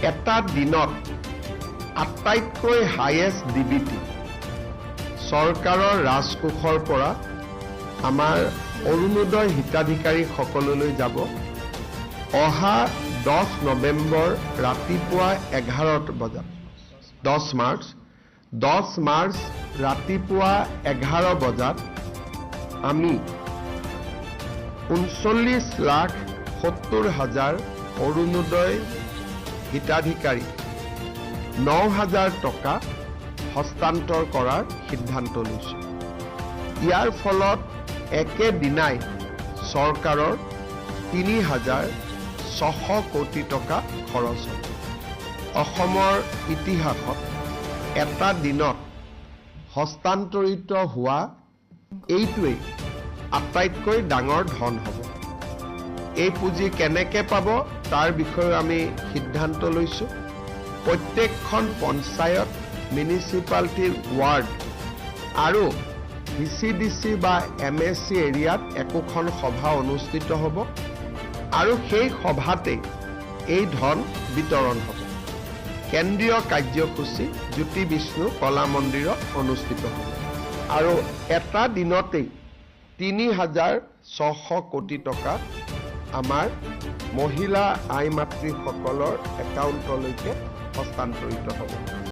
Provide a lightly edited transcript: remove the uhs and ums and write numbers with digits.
এটা দিনত আটাইতকৈ হাইয়েষ্ট ডিবিটি চৰকাৰৰ ৰাজকোষৰ পৰা আমাৰ অৰুণোদয় হিতাধিকাৰীসকললৈ যাব। অহা 10 নৱেম্বৰ ৰাতিপুৱা 11 বজাত 10 মাৰ্চ ৰাতিপুৱা 11 বজাত আমি 39,70,000 অৰুণোদয় হিতাধিকাৰী 9,000 টকা হস্তান্তৰ কৰাৰ সিদ্ধান্ত লৈছে। ইয়াৰ ফলত একেদিনাই চৰকাৰৰ 3,600 কোটি টকা খৰচ হ'ব। অসমৰ ইতিহাসত এটা দিনত হস্তান্তৰিত হোৱা এইটোৱেই আটাইতকৈ ডাঙৰ ধন হ'ব। এই পুঁজি কেনেকৈ পাব তাৰ বিষয়ে আমি সিদ্ধান্ত লৈছোঁ। প্ৰত্যেকখন পঞ্চায়ত, মিউনিচিপালিটিৰ ৱাৰ্ড আৰু VCDC বা MSC এৰিয়াত একোখন সভা অনুষ্ঠিত হ'ব আৰু সেই সভাতে এই ধন বিতৰণ হ'ব। কেন্দ্ৰীয় কাৰ্যসূচী জ্যোতি বিষ্ণু কলা মন্দিৰত অনুষ্ঠিত হ'ব আৰু এটা দিনতেই 3,600 কোটি টকা আমাৰ মহিলা আই মাতৃসকলৰ একাউণ্টলৈকে হস্তান্তৰিত হ'ব।